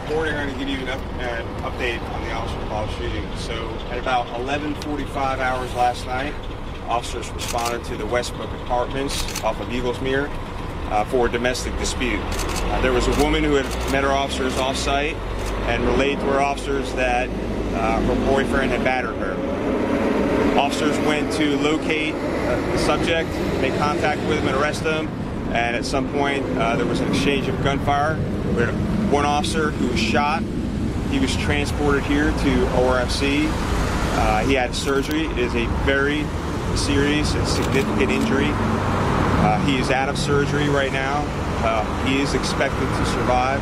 Morning, I'm going to give you an update on the officer-involved shooting. So at about 11:45 hours last night, officers responded to the Westbrook Apartments off of Eaglesmere for a domestic dispute. There was a woman who had met her officers off-site and relayed to her officers that her boyfriend had battered her. Officers went to locate the subject, make contact with him and arrest him, and at some point there was an exchange of gunfire. We had one officer who was shot. He was transported here to ORFC. He had surgery. It is a very serious and significant injury. He is out of surgery right now. He is expected to survive.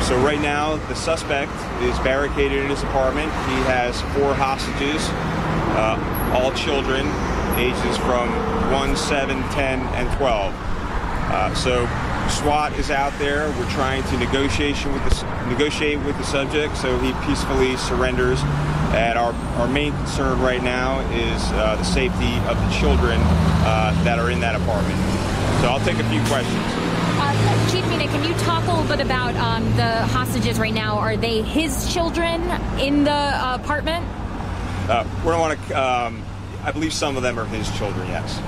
So right now, the suspect is barricaded in his apartment. He has 4 hostages, all children, ages from 1, 7, 10, and 12. So SWAT is out there. We're trying to negotiate with the subject so he peacefully surrenders. And our main concern right now is the safety of the children that are in that apartment. So I'll take a few questions. Chief Mina, can you talk a little bit about the hostages right now? Are they his children in the apartment? We don't want to. I believe some of them are his children. Yes.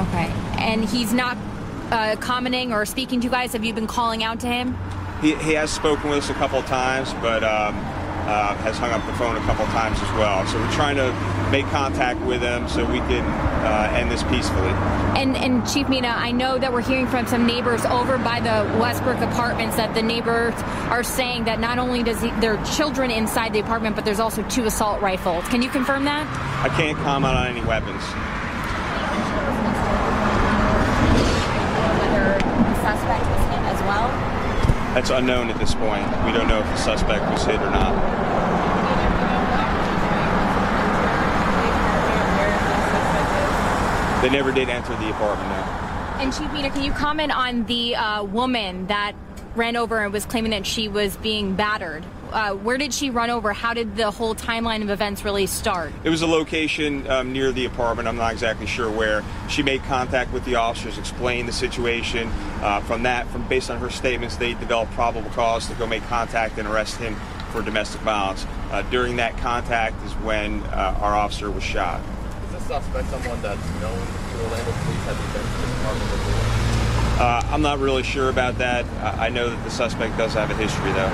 Okay. And he's not commenting or speaking to you guys? Have you been calling out to him? He has spoken with us a couple of times, but has hung up the phone a couple of times as well. So we're trying to make contact with him so we can end this peacefully. And Chief Mina, I know that we're hearing from some neighbors over by the Westbrook Apartments that the neighbors are saying that not only does there are children inside the apartment, but there's also 2 assault rifles. Can you confirm that? I can't comment on any weapons. Whether the suspect was hit as well? That's unknown at this point. We don't know if the suspect was hit or not. They never did enter the apartment, no. And Chief Mina, can you comment on the woman that ran over and was claiming that she was being battered? Where did she run over? How did the whole timeline of events really start? It was a location near the apartment. I'm not exactly sure where. She made contact with the officers, explained the situation. Based on her statements, they developed probable cause to go make contact and arrest him for domestic violence. During that contact is when our officer was shot. Is the suspect someone that's known to Orlando police? Has he been to this apartment before? I'm not really sure about that. I know that the suspect does have a history, though.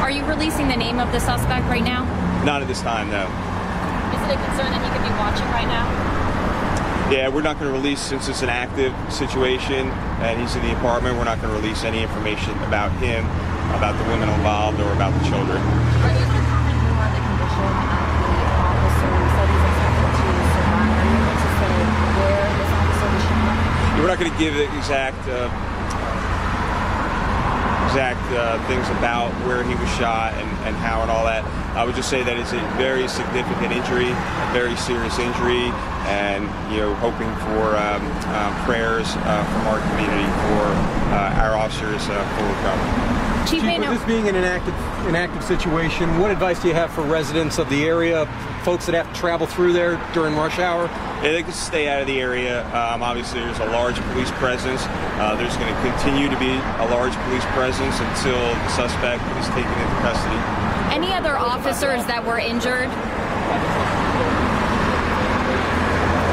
Are you releasing the name of the suspect right now? Not at this time, no. Is it a concern that he could be watching right now? Yeah, we're not going to release, since it's an active situation and he's in the apartment, we're not going to release any information about him, about the women involved, or about the children. Are you able to comment more on the condition of the officer who said he's expected to survive? Are you able to say where this officer was shot? We're not going to give exact things about where he was shot and how and all that. I would just say that it's a very significant injury, a very serious injury, and hoping for prayers from our community for our officers for recovery. Chief, with this being an active situation, what advice do you have for residents of the area, folks that have to travel through there during rush hour? Yeah, they can stay out of the area. Obviously, there's a large police presence. There's going to continue to be a large police presence until the suspect is taken into custody. Any other officers that were injured?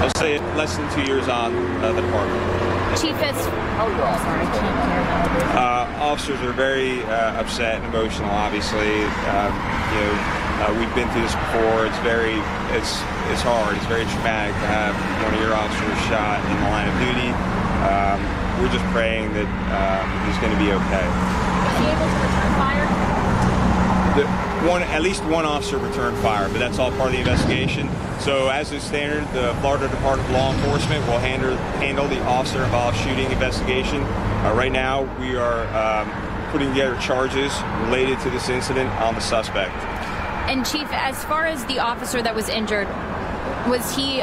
I'll say less than 2 years on the department. Chief, sorry, I can't hear that. Officers are very upset and emotional. Obviously, we've been through this before. It's hard. It's very traumatic to have one of your officers shot in the line of duty. We're just praying that he's going to be okay. Was he able to return fire? At least one officer returned fire, but that's all part of the investigation. So as is standard, the Florida Department of Law Enforcement will handle the officer-involved shooting investigation. Right now, we are putting together charges related to this incident on the suspect. And Chief, as far as the officer that was injured, was he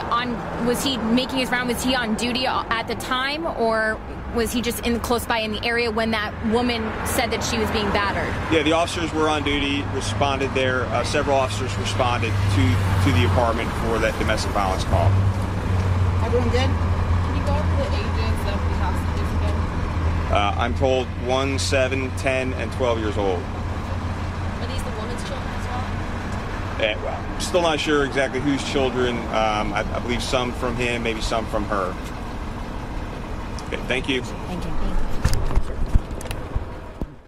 making his round? Was he on duty at the time, or was he just close by in the area when that woman said that she was being battered? Yeah, the officers were on duty, responded there. Several officers responded to the apartment for that domestic violence call. Everyone good? Can you go over the ages of the hostages again? I'm told 1, 7, 10, and 12 years old. his children as well? Well, still not sure exactly whose children. I believe some from him, maybe some from her. Okay, thank you. Thank you.